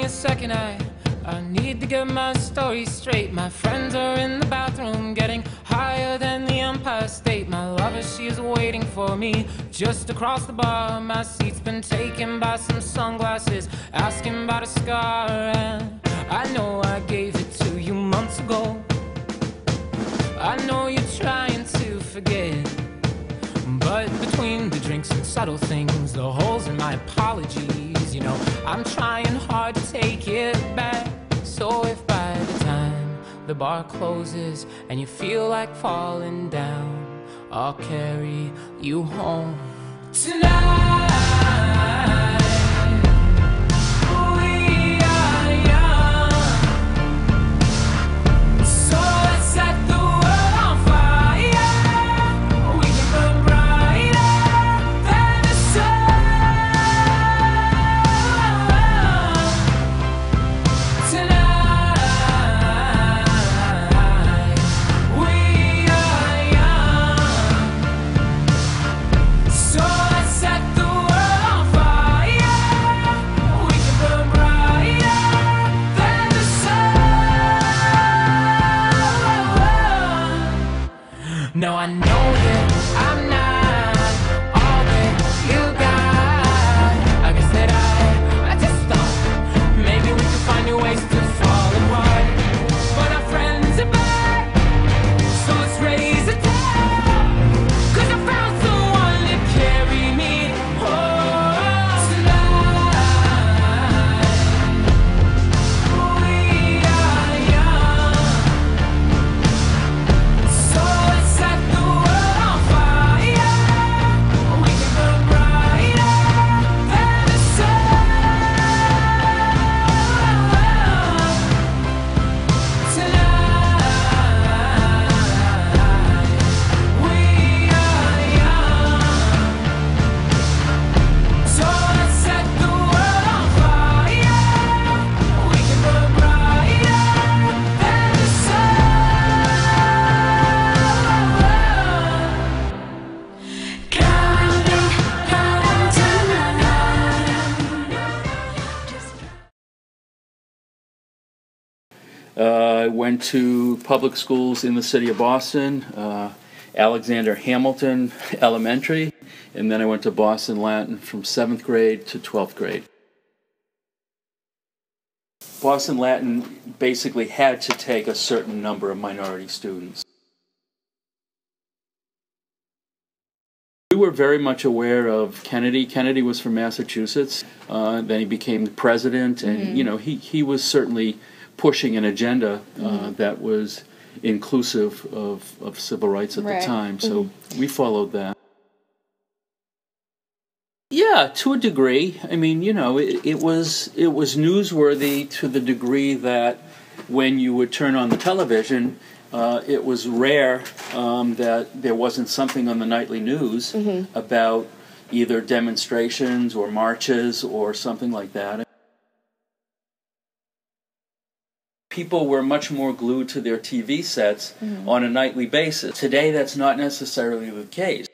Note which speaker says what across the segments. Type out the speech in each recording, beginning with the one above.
Speaker 1: a second, I need to get my story straight. My friends are in the bathroom getting higher than the Empire State. My lover, she is waiting for me just across the bar. My seat's been taken by some sunglasses, asking about a scar. And I know I gave it to you months ago. I know you're trying to forget, but between the drinks and subtle things, the holes in my apologies, you know, I'm trying hard to take it back. So if by the time the bar closes and you feel like falling down, I'll carry you home tonight. We are young, so let's set the world on fire. We can burn brighter than the sun tonight. We are young, so let's set the world on fire. We can burn brighter than the sun. No, I know that I'm not all that you got. I guess that I just thought maybe we could find new ways to fall apart. But our friends are back, so let's raise a toast. 'Cause I found someone to carry me home tonight. We are young, so let's set the world on fire. We can burn brighter than the sun tonight. We are young, so let's set the world on fire. We can burn brighter than the sun. Counting
Speaker 2: I went to public schools in the city of Boston, Alexander Hamilton Elementary, and then I went to Boston Latin from 7th grade to 12th grade. Boston Latin basically had to take a certain number of minority students. We were very much aware of Kennedy. Kennedy was from Massachusetts. Then he became the president, and you know, he was certainly pushing an agenda that was inclusive of civil rights at the time. So we followed that. Yeah, to a degree. I mean, you know, it was newsworthy to the degree that when you would turn on the television, it was rare that there wasn't something on the nightly news about either demonstrations or marches or something like that. People were much more glued to their TV sets on a nightly basis. Today, that's not necessarily the case.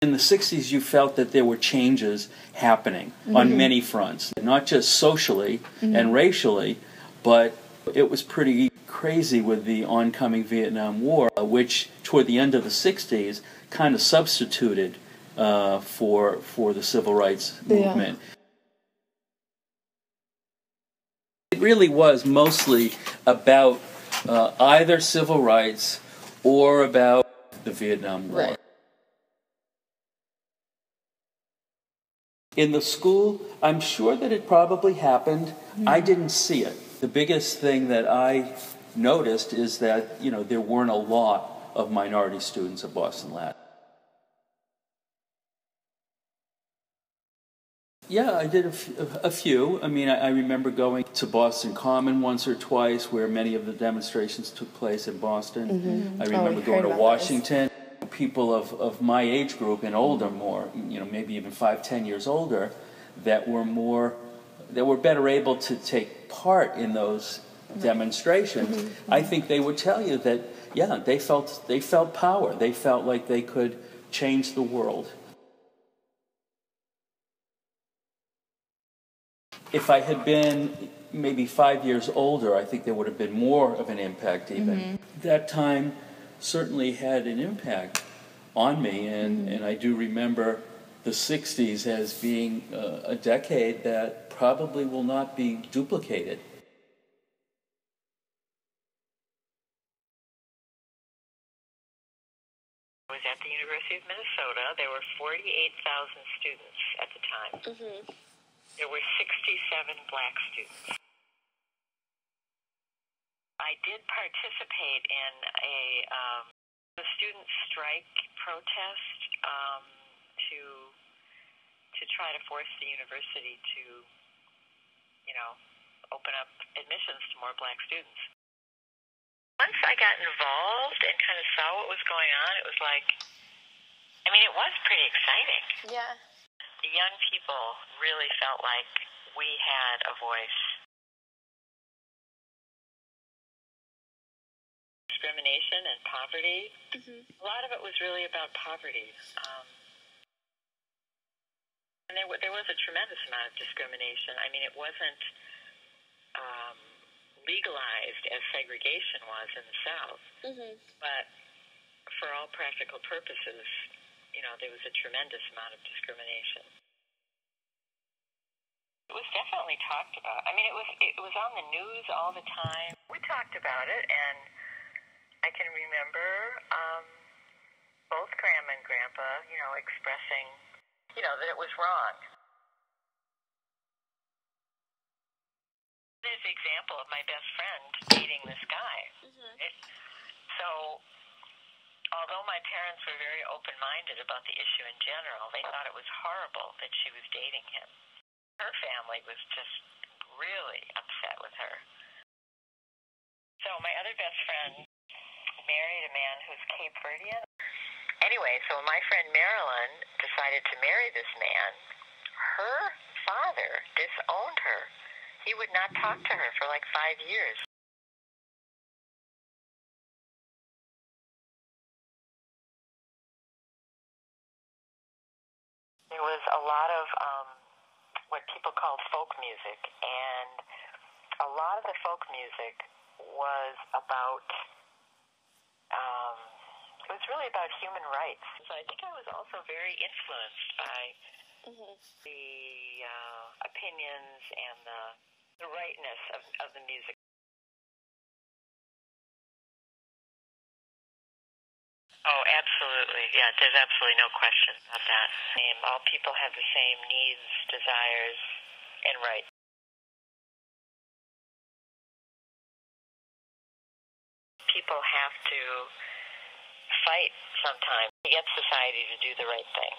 Speaker 2: In the 60s, you felt that there were changes happening on many fronts, not just socially and racially, but it was pretty crazy with the oncoming Vietnam War, which toward the end of the 60s kind of substituted for the civil rights movement. It really was mostly about either civil rights or about the Vietnam War.
Speaker 3: Right.
Speaker 2: In the school, I'm sure that it probably happened. I didn't see it. The biggest thing that I noticed is that, you know, there weren't a lot of minority students at Boston Latin. Yeah, I did a few. I mean, I remember going to Boston Common once or twice, where many of the demonstrations took place in Boston. I remember going to Washington. People of my age group and older, more, you know, maybe even 5-10 years older, that were better able to take part in those demonstrations. I think they would tell you that, yeah, they felt power. They felt like they could change the world. If I had been maybe 5 years older, I think there would have been more of an impact even. That time certainly had an impact on me, and I do remember the 60s as being a decade that probably will not be duplicated.
Speaker 3: I was at the University of Minnesota. There were 48,000 students at the time. There were 67 black students. I did participate in a student strike protest to try to force the university to, open up admissions to more black students. Once I got involved and kind of saw what was going on, it was like, it was pretty exciting.
Speaker 4: Yeah.
Speaker 3: The young people really felt like we had a voice. Discrimination and poverty. A lot of it was really about poverty. And there was a tremendous amount of discrimination. It wasn't legalized as segregation was in the South. But for all practical purposes, there was a tremendous amount of discrimination. It was definitely talked about. It was on the news all the time. We talked about it, and I can remember both Grandma and Grandpa, expressing, that it was wrong. There's the example of my best friend dating this guy. So, although my parents were very open-minded about the issue in general, they thought it was horrible that she was dating him. Her family was just really upset with her. So my other best friend married a man who's Cape Verdean. Anyway, so my friend Marilyn decided to marry this man. Her father disowned her. He would not talk to her for like 5 years. There was a lot of what people called folk music, and a lot of the folk music was about, it was really about human rights. So I think I was also very influenced by the opinions and the rightness of the music. Oh, absolutely. Yeah, there's absolutely no question about that. All people have the same needs, desires, and rights. People have to fight sometimes to get society to do the right thing.